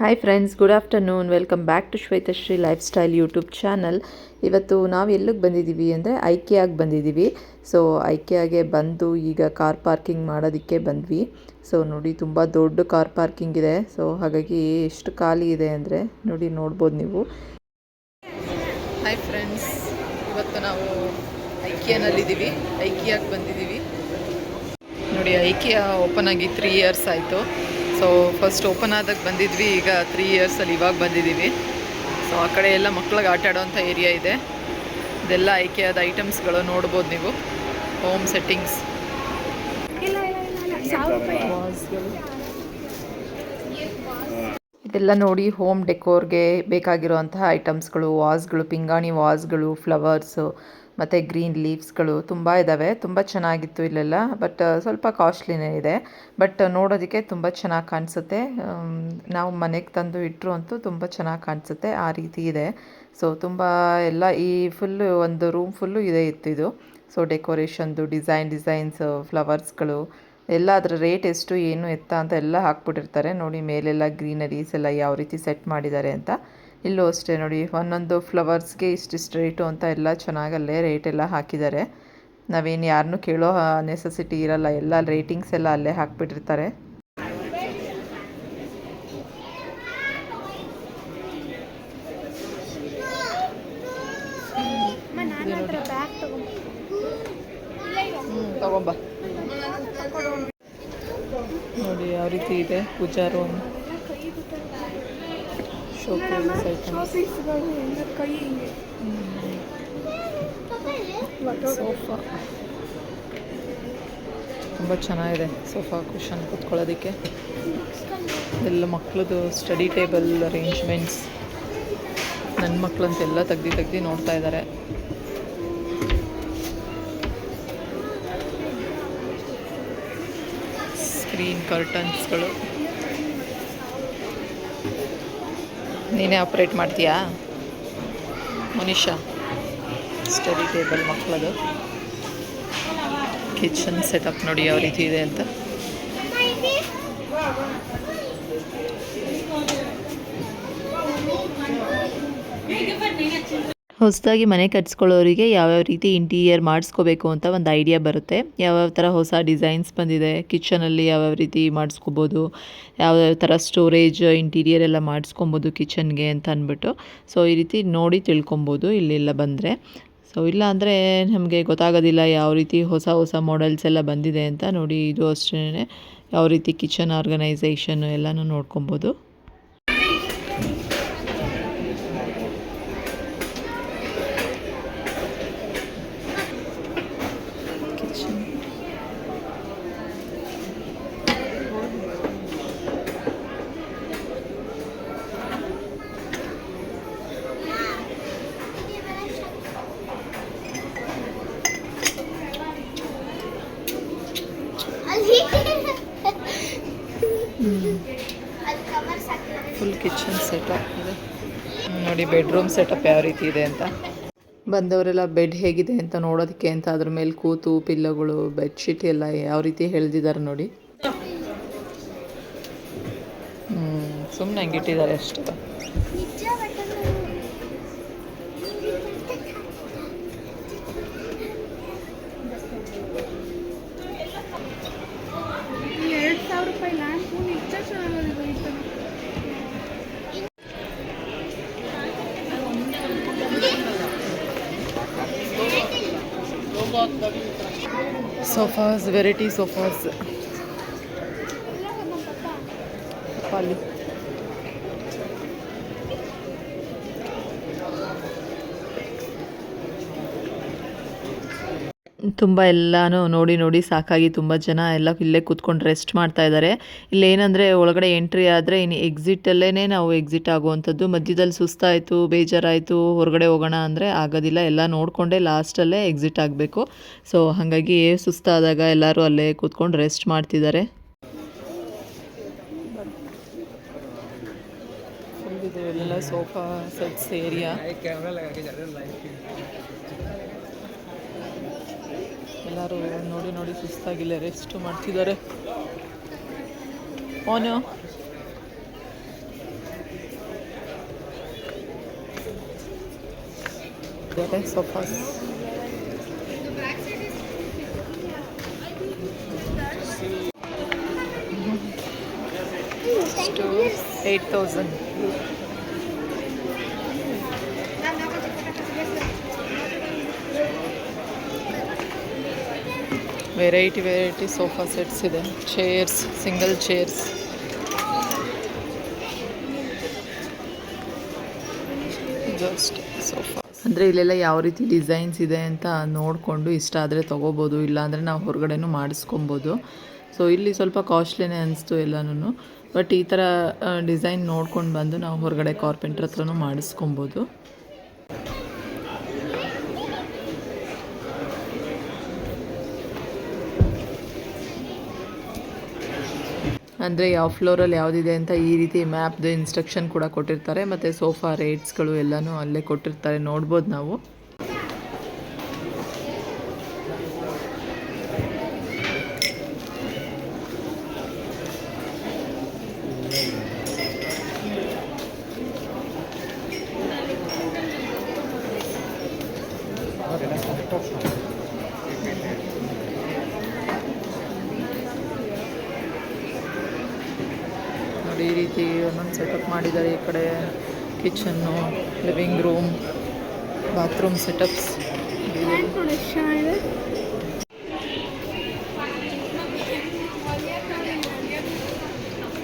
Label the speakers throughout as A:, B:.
A: Hi friends, good afternoon. Welcome back to Shwetashri lifestyle YouTube channel. ಇವತ್ತು ನಾವು ಎಲ್ಲಿಗೆ ಬಂದಿದ್ದೀವಿ ಅಂದರೆ ಐಕಿಯಾಗೆ ಬಂದಿದ್ದೀವಿ. ಸೊ ಐಕಿಯಾಗೆ ಬಂದು ಈಗ ಕಾರ್ ಪಾರ್ಕಿಂಗ್ ಮಾಡೋದಕ್ಕೆ ಬಂದ್ವಿ. ಸೊ ನೋಡಿ, ತುಂಬ ದೊಡ್ಡ ಕಾರ್ ಪಾರ್ಕಿಂಗ್ ಇದೆ. ಸೊ ಹಾಗಾಗಿ ಎಷ್ಟು ಖಾಲಿ ಇದೆ ಅಂದರೆ ನೋಡ್ಬೋದು ನೀವು. ಹಾಯ್ ಫ್ರೆಂಡ್ಸ್, ಇವತ್ತು ನಾವು ಐಕಿಯಾನಲ್ಲಿದ್ದೀವಿ. ಐಕಿಯಾಗೆ ಬಂದಿದ್ದೀವಿ. ನೋಡಿ, ಐಕಿಯಾ ಓಪನ್ ಆಗಿ 3 ಇಯರ್ಸ್ ಆಯಿತು. ಸೊ ಫಸ್ಟ್ ಓಪನ್ ಆದಾಗ ಬಂದಿದ್ವಿ, ಈಗ 3 ಇಯರ್ಸಲ್ಲಿ ಇವಾಗ ಬಂದಿದ್ದೀವಿ. ಸೊ ಆ ಕಡೆ ಎಲ್ಲ ಮಕ್ಳಿಗೆ ಆಟ ಆಡೋವಂಥ ಏರಿಯಾ ಇದೆ. ಇದೆಲ್ಲ ಐಕಿಯಾದ ಐಟಮ್ಸ್ಗಳು ನೋಡ್ಬೋದು ನೀವು. ಹೋಮ್ ಸೆಟ್ಟಿಂಗ್ಸ್, ಇದೆಲ್ಲ ನೋಡಿ ಹೋಮ್ ಡೆಕೋರ್ಗೆ ಬೇಕಾಗಿರುವಂತಹ ಐಟಮ್ಸ್ಗಳು, ವಾಸ್ಗಳು, ಪಿಂಗಾಣಿ ವಾಸ್ಗಳು, ಫ್ಲವರ್ಸು ಮತ್ತು ಗ್ರೀನ್ ಲೀವ್ಸ್ಗಳು ತುಂಬ ಇದ್ದಾವೆ. ತುಂಬ ಚೆನ್ನಾಗಿತ್ತು ಇಲ್ಲೆಲ್ಲ. ಬಟ್ ಸ್ವಲ್ಪ ಕಾಸ್ಟ್ಲಿನೇ ಇದೆ. ಬಟ್ ನೋಡೋದಕ್ಕೆ ತುಂಬ ಚೆನ್ನಾಗಿ ಕಾಣಿಸುತ್ತೆ. ನಾವು ಮನೆಗೆ ತಂದು ಇಟ್ಟರು ಅಂತೂ ತುಂಬ ಚೆನ್ನಾಗಿ ಕಾಣಿಸುತ್ತೆ, ಆ ರೀತಿ ಇದೆ. ಸೊ ತುಂಬ ಎಲ್ಲ ಈ ಫುಲ್ಲು ಒಂದು ರೂಮ್ ಫುಲ್ಲು ಇತ್ತು ಇದು. ಸೊ ಡೆಕೋರೇಷನ್ದು ಡಿಸೈನ್ಸು, ಫ್ಲವರ್ಸ್ಗಳು ಎಲ್ಲ, ಅದರ ರೇಟ್ ಎಷ್ಟು ಏನು ಎತ್ತ ಅಂತ ಎಲ್ಲ ಹಾಕ್ಬಿಟ್ಟಿರ್ತಾರೆ. ನೋಡಿ ಮೇಲೆಲ್ಲ ಗ್ರೀನರೀಸ್ ಎಲ್ಲ ಯಾವ ರೀತಿ ಸೆಟ್ ಮಾಡಿದ್ದಾರೆ ಅಂತ. ಇಲ್ಲೂ ಅಷ್ಟೇ ನೋಡಿ, ಒಂದೊಂದು ಫ್ಲವರ್ಸ್ಗೆ ಇಷ್ಟಿಷ್ಟು ರೇಟು ಅಂತ ಎಲ್ಲ ಚೆನ್ನಾಗಲ್ಲೇ ರೇಟ್ ಎಲ್ಲ ಹಾಕಿದ್ದಾರೆ. ನಾವೇನು ಯಾರನ್ನೂ ಕೇಳೋ ನೆಸೆಸಿಟಿ ಇರಲ್ಲ, ಎಲ್ಲ ರೇಟಿಂಗ್ಸ್ ಎಲ್ಲ ಅಲ್ಲೇ ಹಾಕ್ಬಿಟ್ಟಿರ್ತಾರೆ. ತಗೊಂಬ ನೋಡಿ ಯಾವ ರೀತಿ ಇದೆ ಪೂಜಾ ರೂಮ್, ಸೋಫಾ ತುಂಬ ಚೆನ್ನಾಗಿದೆ. ಸೋಫಾ ಕುಷನ್ ಕೂತ್ಕೊಳ್ಳೋದಕ್ಕೆ. ಎಲ್ಲ ಮಕ್ಕಳದು ಸ್ಟಡಿ ಟೇಬಲ್ ಅರೇಂಜ್ಮೆಂಟ್ಸ್. ನನ್ನ ಮಕ್ಕಳಂತೆಲ್ಲ ತೆಗ್ದು ನೋಡ್ತಾ ಇದ್ದಾರೆ. ಸ್ಕ್ರೀನ್ ಕರ್ಟನ್ಸ್ಗಳು. ನೀನೇ ಆಪ್ರೇಟ್ ಮಾಡ್ತೀಯಾ ಮನೀಷಾ? ಸ್ಟಡಿ ಟೇಬಲ್ ಮಕ್ಕಳದು. ಕಿಚನ್ ಸೆಟಪ್ ನೋಡಿ ಯಾವ ರೀತಿ ಇದೆ ಅಂತ. ಹೊಸದಾಗಿ ಮನೆ ಕಟ್ಸ್ಕೊಳ್ಳೋರಿಗೆ ಯಾವ್ಯಾವ ರೀತಿ ಇಂಟೀರಿಯರ್ ಮಾಡಿಸ್ಕೋಬೇಕು ಅಂತ ಒಂದು ಐಡಿಯಾ ಬರುತ್ತೆ. ಯಾವ್ಯಾವ ಥರ ಹೊಸ ಡಿಸೈನ್ಸ್ ಬಂದಿದೆ, ಕಿಚನಲ್ಲಿ ಯಾವ್ಯಾವ ರೀತಿ ಮಾಡಿಸ್ಕೋಬೋದು, ಯಾವ್ಯಾವ ಥರ ಸ್ಟೋರೇಜ್ ಇಂಟೀರಿಯರ್ ಎಲ್ಲ ಮಾಡಿಸ್ಕೊಬೋದು ಕಿಚನ್ಗೆ ಅಂತ ಅಂದ್ಬಿಟ್ಟು. ಸೊ ಈ ರೀತಿ ನೋಡಿ ತಿಳ್ಕೊಬೋದು ಇಲ್ಲೆಲ್ಲ ಬಂದರೆ. ಸೊ ಇಲ್ಲ ಅಂದರೆ ನಮಗೆ ಗೊತ್ತಾಗೋದಿಲ್ಲ ಯಾವ ರೀತಿ ಹೊಸ ಮಾಡೆಲ್ಸ್ ಎಲ್ಲ ಬಂದಿದೆ ಅಂತ. ನೋಡಿ ಇದು ಅಷ್ಟೇ, ಯಾವ ರೀತಿ ಕಿಚನ್ ಆರ್ಗನೈಸೇಷನ್ ಎಲ್ಲನೂ ನೋಡ್ಕೊಬೋದು. ಫುಲ್ ಕಿಚನ್ ಸೆಟಪ್ ಇದೆ ನೋಡಿ. ಬೆಡ್ರೂಮ್ ಸೆಟಪ್ ಯಾವ ರೀತಿ ಇದೆ ಅಂತ. ಬಂದವರೆಲ್ಲ ಬೆಡ್ ಹೇಗಿದೆ ಅಂತ ನೋಡೋದಕ್ಕೆ ಅಂತ ಅದ್ರ ಮೇಲೆ ಕೂತು ಪಿಲ್ಲೋಗಳು, ಬೆಡ್ಶೀಟ್ ಎಲ್ಲ ಯಾವ ರೀತಿ ಎಳೆದಿದ್ದಾರೆ ನೋಡಿ. ಸುಮ್ಮನೆ ಹಂಗೆ ಇಟ್ಟಿದ್ದಾರೆ ಅಷ್ಟೇ. ಸೋಫಾಸ್, ವೆರೈಟಿ ಸೋಫಾಸ್ ಅಲ್ಲಿ. ತುಂಬ ಎಲ್ಲನೂ ನೋಡಿ ಸಾಕಾಗಿ ತುಂಬ ಜನ ಎಲ್ಲ ಇಲ್ಲೇ ಕೂತ್ಕೊಂಡು ರೆಸ್ಟ್ ಮಾಡ್ತಾ ಇದ್ದಾರೆ. ಇಲ್ಲೇನಂದರೆ ಒಳಗಡೆ ಎಂಟ್ರಿ ಆದರೆ ಇನ್ನು ಎಕ್ಸಿಟಲ್ಲೇ ನಾವು ಎಕ್ಸಿಟ್ ಆಗುವಂಥದ್ದು. ಮಧ್ಯದಲ್ಲಿ ಸುಸ್ತಾಯಿತು, ಬೇಜಾರಾಯಿತು, ಹೊರಗಡೆ ಹೋಗೋಣ ಅಂದರೆ ಆಗೋದಿಲ್ಲ. ಎಲ್ಲ ನೋಡಿಕೊಂಡೇ ಲಾಸ್ಟಲ್ಲೇ ಎಕ್ಸಿಟ್ ಆಗಬೇಕು. ಸೊ ಹಾಗಾಗಿ ಸುಸ್ತಾದಾಗ ಎಲ್ಲರೂ ಅಲ್ಲೇ ಕೂತ್ಕೊಂಡು ರೆಸ್ಟ್ ಮಾಡ್ತಿದ್ದಾರೆ. ಎಲ್ಲ ಸೋಫಾ ಸೆಟ್ಸ್ ಏರಿಯಾ. ಎಲ್ಲರೂ ನೋಡಿ ಸುಸ್ತಾಗಿಲ್ಲ, ರೆಸ್ಟ್ ಮಾಡ್ತಿದ್ದಾರೆ. ಅವನು ಸೋಫಾಸ್. ಎಷ್ಟು 8,000. ವೆರೈಟಿ ಸೋಫಾ ಸೆಟ್ಸ್ ಇದೆ. Chairs, single chairs. Just sofa ಅಂದರೆ ಇಲ್ಲೆಲ್ಲ ಯಾವ ರೀತಿ ಡಿಸೈನ್ಸ್ ಇದೆ ಅಂತ ನೋಡಿಕೊಂಡು ಇಷ್ಟ ಆದರೆ ತೊಗೋಬೋದು, ಇಲ್ಲಾಂದರೆ ನಾವು ಹೊರಗಡೆನೂ ಮಾಡಿಸ್ಕೊಬೋದು. ಸೊ ಇಲ್ಲಿ ಸ್ವಲ್ಪ ಕಾಸ್ಟ್ಲಿನೇ ಅನಿಸ್ತು ಎಲ್ಲನೂ. ಬಟ್ ಈ ಥರ ಡಿಸೈನ್ ನೋಡ್ಕೊಂಡು ಬಂದು ನಾವು ಹೊರಗಡೆ ಕಾರ್ಪೆಂಟ್ರ್ ಹತ್ರನೂ ಮಾಡಿಸ್ಕೊಬೋದು. ಅಂದರೆ ಯಾವ ಫ್ಲೋರಲ್ಲಿ ಯಾವುದಿದೆ ಅಂತ ಈ ರೀತಿ ಮ್ಯಾಪ್ದು ಇನ್ಸ್ಟ್ರಕ್ಷನ್ ಕೂಡ ಕೊಟ್ಟಿರ್ತಾರೆ. ಮತ್ತು ಸೋಫಾ ರೇಟ್ಸ್ಗಳು ಎಲ್ಲನೂ ಅಲ್ಲೇ ಕೊಟ್ಟಿರ್ತಾರೆ, ನೋಡ್ಬೋದು ನಾವು. ಈ ರೀತಿ ಒಂದೊಂದು ಸೆಟಪ್ ಮಾಡಿದ್ದಾರೆ. ಈ ಕಡೆ ಕಿಚನ್ನು, ಲಿವಿಂಗ್ ರೂಮ್, ಬಾತ್ರೂಮ್ ಸೆಟಪ್ಸ್.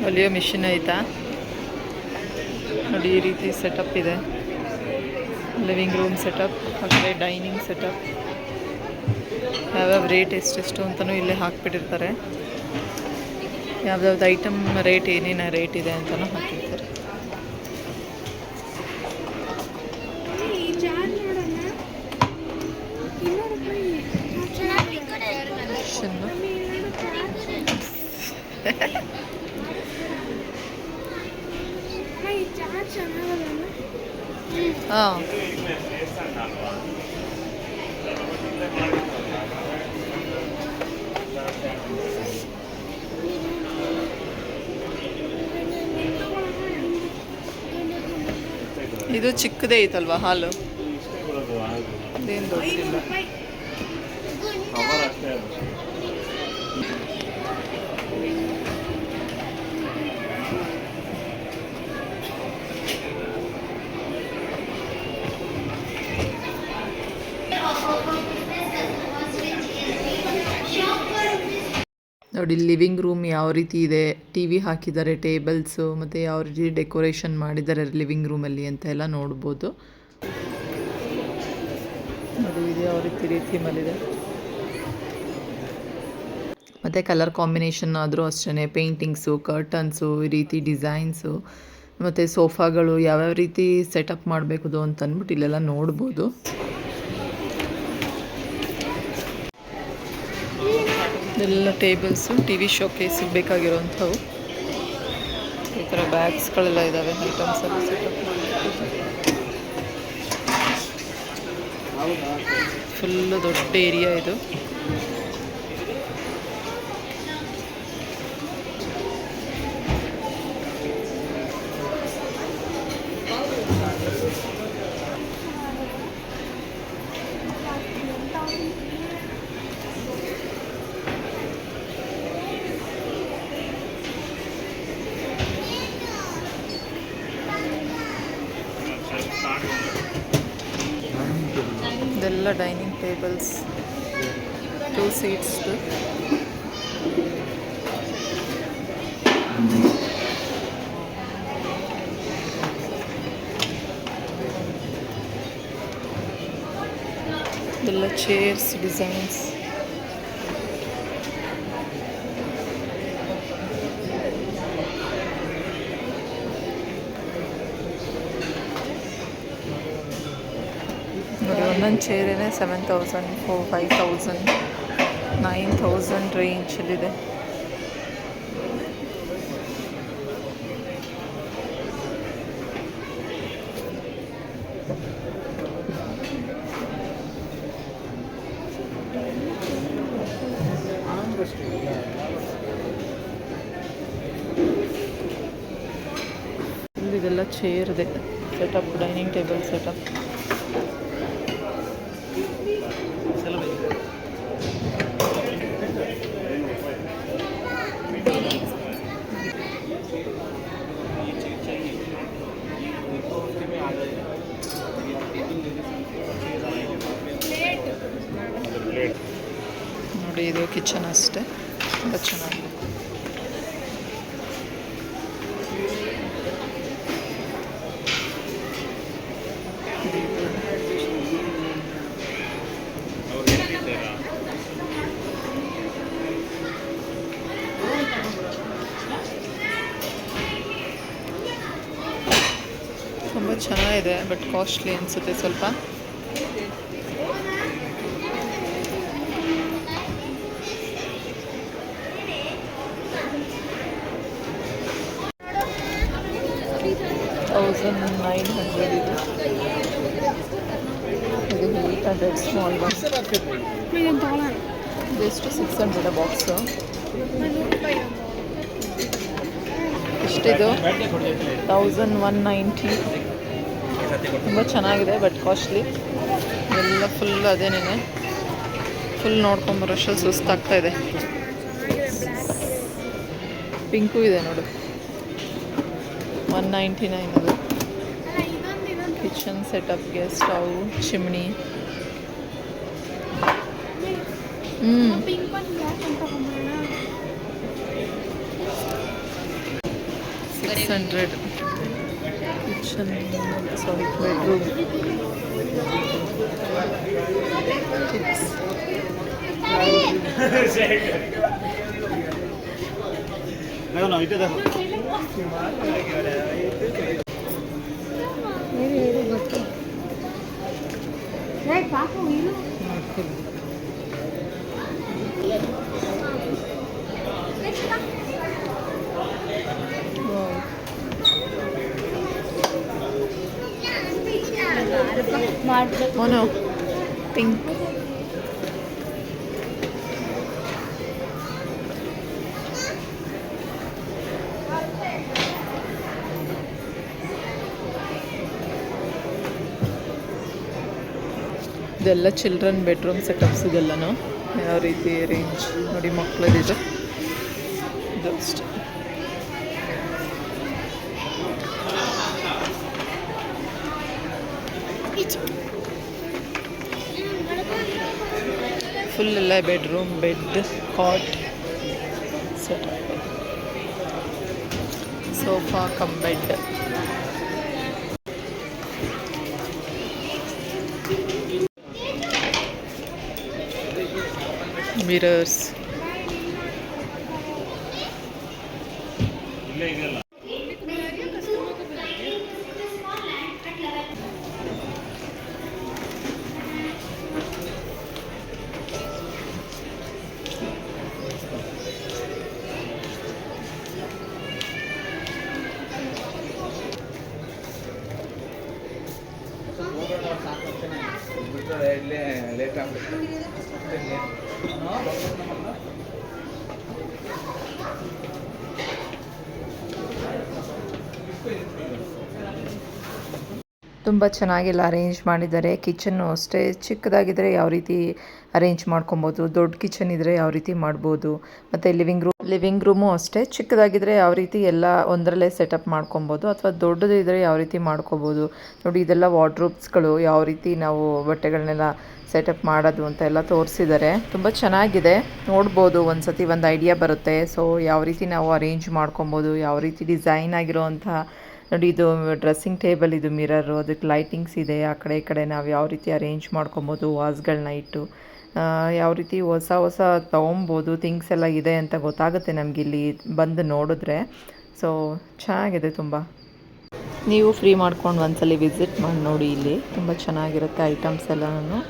A: ಹೊಲಿಯೋ ಮಿಷಿನ್ ಐತಾ ನೋಡಿ. ಈ ರೀತಿ ಸೆಟಪ್ ಇದೆ. ಲಿವಿಂಗ್ ರೂಮ್ ಸೆಟಪ್, ಹಾಗೆ ಡೈನಿಂಗ್ ಸೆಟಪ್. ಯಾವ್ಯಾವ ರೇಟ್ ಎಷ್ಟೆಷ್ಟು ಅಂತಲೂ ಇಲ್ಲೇ ಹಾಕ್ಬಿಟ್ಟಿರ್ತಾರೆ. ಯಾವ್ದಾವ್ದು ಐಟಮ್ ರೇಟ್ ಏನೇನು ರೇಟ್ ಇದೆ ಅಂತಲೂ ಹಾಕಿರ್ತಾರೆ. ಹಾಂ, ಇದು ಚಿಕ್ಕದೇ ಐತಲ್ವಾ ಹಾಲು, ಅದೇನು ದೊಡ್ಡದಿಲ್ಲ. ನೋಡಿ ಲಿವಿಂಗ್ ರೂಮ್ ಯಾವ ರೀತಿ ಇದೆ, ಟಿ ವಿ ಹಾಕಿದ್ದಾರೆ, ಟೇಬಲ್ಸು, ಮತ್ತು ಯಾವ ರೀತಿ ಡೆಕೋರೇಷನ್ ಮಾಡಿದ್ದಾರೆ ಲಿವಿಂಗ್ ರೂಮಲ್ಲಿ ಅಂತ ಎಲ್ಲ ನೋಡ್ಬೋದು. ನೋಡಿ ಇದು ಯಾವ ರೀತಿ ಥೀಮಲ್ಲಿದೆ. ಮತ್ತು ಕಲರ್ ಕಾಂಬಿನೇಷನ್ ಆದರೂ ಅಷ್ಟೇ, ಪೇಂಟಿಂಗ್ಸು, ಕರ್ಟನ್ಸು, ಈ ರೀತಿ ಡಿಸೈನ್ಸು, ಮತ್ತು ಸೋಫಾಗಳು ಯಾವ್ಯಾವ ರೀತಿ ಸೆಟಪ್ ಮಾಡಬೇಕು ಅಂತ ಅಂದ್ಬಿಟ್ಟು ಇಲ್ಲೆಲ್ಲ ನೋಡ್ಬೋದು. ಎಲ್ಲ ಟೇಬಲ್ಸು, ಟಿ ವಿ ಶೋಕೇಸಿಗೆ ಬೇಕಾಗಿರೋವಂಥವು. ಈ ಥರ ಬ್ಯಾಗ್ಸ್ಗಳೆಲ್ಲ ಇದ್ದಾವೆ, ಐಟಮ್ಸ್ ಎಲ್ಲ ಸೆಟಪ್ ಮಾಡಬೇಕು. ಫುಲ್ಲು ದೊಡ್ಡ ಏರಿಯಾ ಇದು. ಇದೆಲ್ಲ ಡೈನಿಂಗ್ ಟೇಬಲ್ಸ್, 2 seats. ಇದೆಲ್ಲ ಚೇರ್ಸ್ ಡಿಸೈನ್ಸ್. ನೋಡಿ ಒಂದೊಂದು ಚೇರೇನೆ 7,000, 5,000, 9,000 ರೇಂಜಲ್ಲಿದೆ. ಇದೆಲ್ಲ ಚೇರ್ ಇದೆ setup, dining table setup. Kitchen ಅಷ್ಟೇ, ತುಂಬ ಚೆನ್ನಾಗಿದೆ. ತುಂಬ ಚೆನ್ನಾಗಿದೆ, ಬಟ್ ಕಾಸ್ಟ್ಲಿ ಅನಿಸುತ್ತೆ ಸ್ವಲ್ಪ. $1,900 ಇದು. 800 ಸ್ಮಾಲ್ ಒನ್. ಇದೆಷ್ಟು? 600 ಬಾಕ್ಸು. ಎಷ್ಟಿದು? 1190. ತುಂಬ ಚೆನ್ನಾಗಿದೆ, ಬಟ್ ಕಾಸ್ಟ್ಲಿ. ಎಲ್ಲ ಫುಲ್ ಅದೇನೇ, ಫುಲ್ ನೋಡ್ಕೊಂಬರೋಷ್ಟು ಸುಸ್ತಾಗ್ತಾಯಿದೆ. ಪಿಂಕು ಇದೆ ನೋಡು, 199 ಅದು. ಕಿಚನ್ ಸೆಟಪ್ಗೆ stove, chimney. $600 kitchen, sorry bedroom. Kids mono pink. ಇದೆಲ್ಲ ಚಿಲ್ಡ್ರನ್ ಬೆಡ್ರೂಮ್ ಸೆಟಪ್ಸ್. ಇದೆಲ್ಲನೂ ಯಾವ ರೀತಿ ರೇಂಜ್ ನೋಡಿ, ಮಕ್ಕಳದಿದೆ ಇದು ಅಷ್ಟೇ. ಫುಲ್ ಎಲ್ಲ bedroom, bed, cot setup, sofa cum bed. Mirrors. ತುಂಬ ಚೆನ್ನಾಗೆಲ್ಲ ಅರೇಂಜ್ ಮಾಡಿದ್ದಾರೆ. ಕಿಚನ್ನು ಅಷ್ಟೇ, ಚಿಕ್ಕದಾಗಿದ್ದರೆ ಯಾವ ರೀತಿ ಅರೇಂಜ್ ಮಾಡ್ಕೊಬೋದು, ದೊಡ್ಡ ಕಿಚನ್ ಇದ್ದರೆ ಯಾವ ರೀತಿ ಮಾಡ್ಬೋದು. ಮತ್ತು ಲಿವಿಂಗ್ ರೂಮು ಅಷ್ಟೇ, ಚಿಕ್ಕದಾಗಿದ್ದರೆ ಯಾವ ರೀತಿ ಎಲ್ಲ ಒಂದರಲ್ಲೇ ಸೆಟಪ್ ಮಾಡ್ಕೊಬೋದು, ಅಥವಾ ದೊಡ್ಡದು ಇದ್ದರೆ ಯಾವ ರೀತಿ ಮಾಡ್ಕೊಬೋದು. ನೋಡಿ, ಇದೆಲ್ಲ ವಾರ್ಡ್ರೋಬ್ಸ್ಗಳು, ಯಾವ ರೀತಿ ನಾವು ಬಟ್ಟೆಗಳನ್ನೆಲ್ಲ ಸೆಟಪ್ ಮಾಡೋದು ಅಂತ ಎಲ್ಲ ತೋರಿಸಿದ್ದಾರೆ. ತುಂಬ ಚೆನ್ನಾಗಿದೆ, ನೋಡ್ಬೋದು ಒಂದು ಸತಿ ಒಂದು ಐಡಿಯಾ ಬರುತ್ತೆ. ಸೊ ಯಾವ ರೀತಿ ನಾವು ಅರೇಂಜ್ ಮಾಡ್ಕೊಬೋದು, ಯಾವ ರೀತಿ ಡಿಸೈನ್ ಆಗಿರೋವಂಥ. ನೋಡಿ, ಇದು ಡ್ರೆಸ್ಸಿಂಗ್ ಟೇಬಲ್, ಇದು ಮಿರರು, ಅದಕ್ಕೆ ಲೈಟಿಂಗ್ಸ್ ಇದೆ. ಆ ಕಡೆ ಈ ಕಡೆ ನಾವು ಯಾವ ರೀತಿ ಅರೇಂಜ್ ಮಾಡ್ಕೊಬೋದು, ವಾಸ್ಗಳನ್ನ ಇಟ್ಟು ಯಾವ ರೀತಿ ಹೊಸ ತೊಗೊಬೋದು. ಥಿಂಗ್ಸ್ ಎಲ್ಲ ಇದೆ ಅಂತ ಗೊತ್ತಾಗುತ್ತೆ ನಮಗಿಲ್ಲಿ ಬಂದು ನೋಡಿದ್ರೆ. ಸೊ ಚೆನ್ನಾಗಿದೆ ತುಂಬ. ನೀವು ಫ್ರೀ ಮಾಡ್ಕೊಂಡು ಒಂದ್ಸಲಿ ವಿಸಿಟ್ ಮಾಡಿ ನೋಡಿ, ಇಲ್ಲಿ ತುಂಬ ಚೆನ್ನಾಗಿರುತ್ತೆ ಐಟಮ್ಸ್ ಎಲ್ಲನೂ.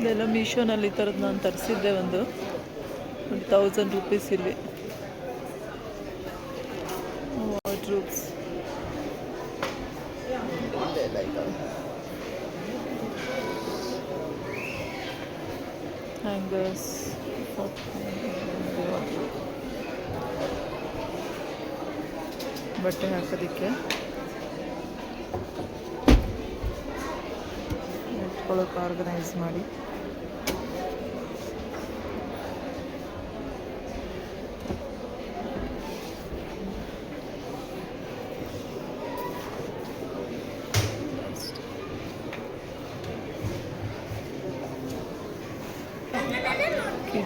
A: ಇದೆಲ್ಲ ಮೀಶೋನಲ್ಲಿ ಈ ಥರದ್ದು ನಾನು ತರಿಸಿದ್ದೆ, ಒಂದು $1,000 ಇಲ್ಲಿ. ವಾರ್ಡ್ರೋಬ್ಸ್ ಹ್ಯಾಂಗರ್ಸ್, ಬಟ್ಟೆ ಹಾಕೋದಕ್ಕೆ, ಇಟ್ಕೊಳ್ಳೋಕೆ ಆರ್ಗನೈಸ್ ಮಾಡಿ.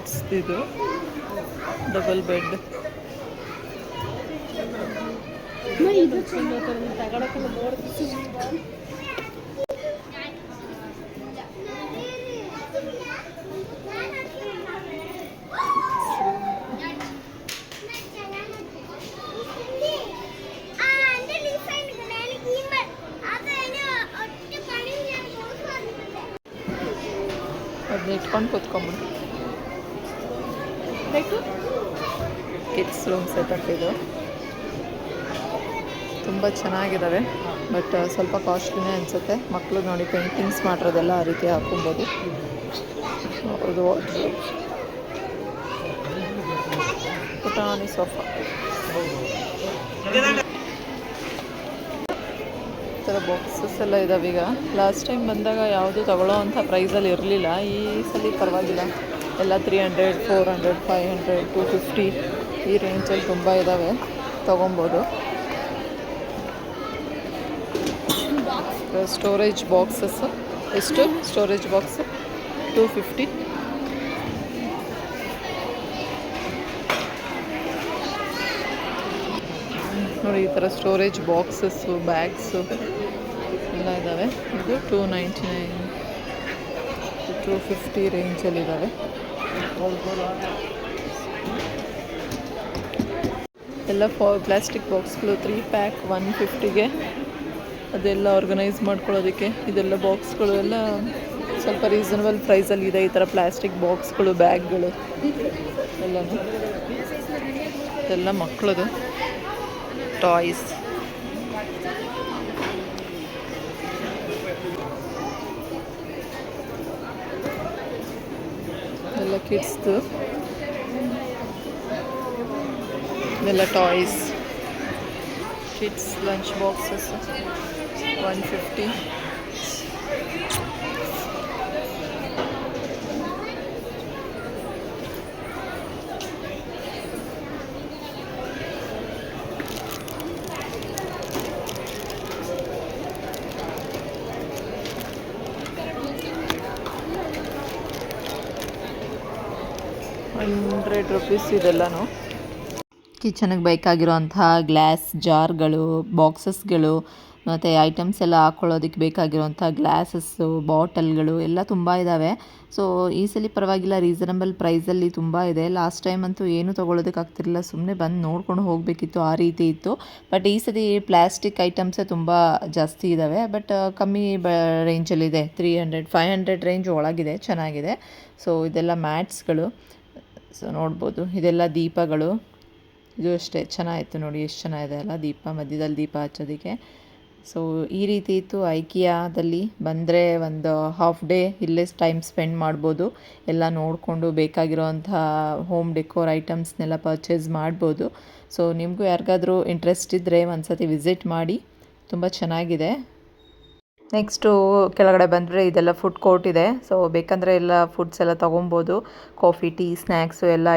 A: ಕಿಡ್ಸ್ ಇದು ಡಬಲ್ ಬೆಡ್. ಅದನ್ನ ಇಟ್ಕೊಂಡು ಕೂತ್ಕೊಂಬಿಡು. ಕಿಡ್ಸ್ ರೂಮ್ ಸೆಟಪ್ ಇದು. ತುಂಬ ಚೆನ್ನಾಗಿದ್ದಾವೆ, ಬಟ್ ಸ್ವಲ್ಪ ಕಾಸ್ಟ್ಲಿನೇ ಅನಿಸುತ್ತೆ. ಮಕ್ಕಳು ನೋಡಿ ಪೇಂಟಿಂಗ್ಸ್ ಮಾಡಿರೋದೆಲ್ಲ ಆ ರೀತಿ ಹಾಕೊಬೋದು. ಇದು ಪುಟಾಣಿ ಸೋಫಾ. ಈ ಥರ ಬಾಕ್ಸಸ್ ಎಲ್ಲ ಇದ್ದಾವೆ. ಈಗ ಲಾಸ್ಟ್ ಟೈಮ್ ಬಂದಾಗ ಯಾವುದು ತಗೊಳ್ಳೋ ಅಂಥ ಪ್ರೈಸಲ್ಲಿ ಇರಲಿಲ್ಲ. ಈ ಸಲ ಪರವಾಗಿಲ್ಲ, ಎಲ್ಲ 300, 400, 500, 250 ಈ ರೇಂಜಲ್ಲಿ ತುಂಬ ಇದ್ದಾವೆ, ತೊಗೊಬೋದು. ಸ್ಟೋರೇಜ್ ಬಾಕ್ಸಸ್ ಎಷ್ಟು? Storage box 250. ನೋಡಿ ಈ ಥರ ಸ್ಟೋರೇಜ್ ಬಾಕ್ಸಸ್ಸು, ಬ್ಯಾಗ್ಸು ಎಲ್ಲ ಇದ್ದಾವೆ. ಇದು 299, 250 ರೇಂಜಲ್ಲಿದ್ದಾವೆ. ಎಲ್ಲ ಪ್ಲಾಸ್ಟಿಕ್ ಬಾಕ್ಸ್ಗಳು 3 ಪ್ಯಾಕ್ 150ಗೆ. ಅದೆಲ್ಲ ಆರ್ಗನೈಸ್ ಮಾಡ್ಕೊಳ್ಳೋದಕ್ಕೆ ಇದೆಲ್ಲ ಬಾಕ್ಸ್ಗಳು ಎಲ್ಲ ಸ್ವಲ್ಪ ರೀಸನಬಲ್ ಪ್ರೈಸಲ್ಲಿ ಇದೆ. ಈ ಥರ ಪ್ಲಾಸ್ಟಿಕ್ ಬಾಕ್ಸ್ಗಳು, ಬ್ಯಾಗ್ಗಳು ಎಲ್ಲನೂ. ಇದೆಲ್ಲ ಮಕ್ಕಳದು ಟಾಯ್ಸ್. ಎಲ್ಲ ಕಿಡ್ಸ್ದು ಎಲ್ಲ ಟಾಯ್ಸ್. Kids lunch boxes 150. ₹100 ಇದೆಲ್ಲನೂ. ಕಿಚನ್ಗೆ ಬೇಕಾಗಿರೋಂತಹ ಗ್ಲಾಸ್ ಜಾರ್ಗಳು, ಬಾಕ್ಸಸ್ಗಳು ಮತ್ತು ಐಟಮ್ಸ್ ಎಲ್ಲ ಹಾಕ್ಕೊಳ್ಳೋದಕ್ಕೆ ಬೇಕಾಗಿರೋಂಥ ಗ್ಲಾಸಸ್ಸು, ಬಾಟಲ್ಗಳು ಎಲ್ಲ ತುಂಬ ಇದ್ದಾವೆ. ಸೊ ಈ ಸಲ ಪರವಾಗಿಲ್ಲ, ರೀಸನಬಲ್ ಪ್ರೈಸಲ್ಲಿ ತುಂಬ ಇದೆ. ಲಾಸ್ಟ್ ಟೈಮ್ ಅಂತೂ ಏನೂ ತೊಗೊಳೋದಕ್ಕಾಗ್ತಿರಲಿಲ್ಲ, ಸುಮ್ಮನೆ ಬಂದು ನೋಡ್ಕೊಂಡು ಹೋಗಬೇಕಿತ್ತು, ಆ ರೀತಿ ಇತ್ತು. ಬಟ್ ಈ ಸಲ ಪ್ಲಾಸ್ಟಿಕ್ ಐಟಮ್ಸೇ ತುಂಬ ಜಾಸ್ತಿ ಇದ್ದಾವೆ, ಬಟ್ ಕಮ್ಮಿ ರೇಂಜಲ್ಲಿದೆ. 300, 500 ರೇಂಜ್ ಒಳಗಿದೆ, ಚೆನ್ನಾಗಿದೆ. ಸೊ ಇದೆಲ್ಲ ಮ್ಯಾಟ್ಸ್ಗಳು. ಸೊ ನೋಡ್ಬೋದು, ಇದೆಲ್ಲ ದೀಪಗಳು. ಇದು ಅಷ್ಟೇ ಚೆನ್ನಾಗಿತ್ತು ನೋಡಿ, ಎಷ್ಟು ಚೆನ್ನಾಗಿದೆ ಅಲ್ಲ ದೀಪ, ಮಧ್ಯದಲ್ಲಿ ದೀಪ ಹಚ್ಚೋದಕ್ಕೆ. ಸೊ ಈ ರೀತಿ ಇತ್ತು. ಐಕಿಯಾದಲ್ಲಿ ಬಂದರೆ ಒಂದು ಹಾಫ್ ಡೇ ಇಲ್ಲೇ ಟೈಮ್ ಸ್ಪೆಂಡ್ ಮಾಡ್ಬೋದು. ಎಲ್ಲ ನೋಡಿಕೊಂಡು ಬೇಕಾಗಿರೋಂಥ ಹೋಮ್ ಡೆಕೋರ್ ಐಟಮ್ಸ್ನೆಲ್ಲ ಪರ್ಚೇಸ್ ಮಾಡ್ಬೋದು. ಸೊ ನಿಮಗೂ ಯಾರಿಗಾದರೂ ಇಂಟ್ರೆಸ್ಟ್ ಇದ್ದರೆ ಒಂದು ಸತಿ ವಿಸಿಟ್ ಮಾಡಿ, ತುಂಬ ಚೆನ್ನಾಗಿದೆ. ನೆಕ್ಸ್ಟು ಕೆಳಗಡೆ ಬಂದರೆ ಇದೆಲ್ಲ ಫುಡ್ ಕೋರ್ಟ್ ಇದೆ. ಸೊ ಬೇಕಂದರೆ ಎಲ್ಲ ಫುಡ್ಸ್ ಎಲ್ಲ ತೊಗೊಬೋದು. ಕಾಫಿ, ಟೀ, ಸ್ನ್ಯಾಕ್ಸು ಎಲ್ಲ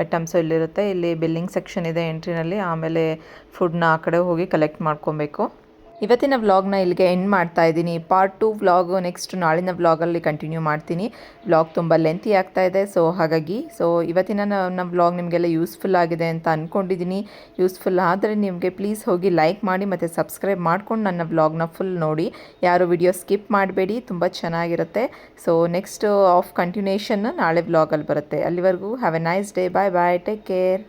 A: ಐಟಮ್ಸು ಇಲ್ಲಿರುತ್ತೆ. ಇಲ್ಲಿ ಬಿಲ್ಲಿಂಗ್ ಸೆಕ್ಷನ್ ಇದೆ ಎಂಟ್ರಿನಲ್ಲಿ. ಆಮೇಲೆ ಫುಡ್ನ ಆ ಕಡೆ ಹೋಗಿ ಕಲೆಕ್ಟ್ ಮಾಡ್ಕೊಬೇಕು. ಇವತ್ತಿನ ವ್ಲಾಗ್ನ ಇಲ್ಲಿಗೆ ಎಂಡ್ ಮಾಡ್ತಾ ಇದ್ದೀನಿ. ಪಾರ್ಟ್ 2 ವ್ಲಾಗ್ ನೆಕ್ಸ್ಟ್ ನಾಳಿನ ವ್ಲಾಗಲ್ಲಿ ಕಂಟಿನ್ಯೂ ಮಾಡ್ತೀನಿ. ವ್ಲಾಗ್ ತುಂಬ ಲೆಂತಿ ಆಗ್ತಾ ಇದೆ. ಸೊ ಹಾಗಾಗಿ ಇವತ್ತಿನ ನನ್ನ ವ್ಲಾಗ್ ನಿಮಗೆಲ್ಲ ಯೂಸ್ಫುಲ್ ಆಗಿದೆ ಅಂತ ಅಂದ್ಕೊಂಡಿದ್ದೀನಿ. ಯೂಸ್ಫುಲ್ ಆದರೆ ನಿಮಗೆ ಪ್ಲೀಸ್ ಹೋಗಿ ಲೈಕ್ ಮಾಡಿ ಮತ್ತು ಸಬ್ಸ್ಕ್ರೈಬ್ ಮಾಡ್ಕೊಂಡು ನನ್ನ ವ್ಲಾಗ್ನ ಫುಲ್ ನೋಡಿ. ಯಾರು ವಿಡಿಯೋ ಸ್ಕಿಪ್ ಮಾಡಬೇಡಿ, ತುಂಬ ಚೆನ್ನಾಗಿರುತ್ತೆ. ಸೊ ನೆಕ್ಸ್ಟ್ ಆಫ್ ಕಂಟಿನ್ಯೂಷನ್ ನಾಳೆ ವ್ಲಾಗಲ್ಲಿ ಬರುತ್ತೆ. ಅಲ್ಲಿವರೆಗೂ have a nice day. Bye bye, take care.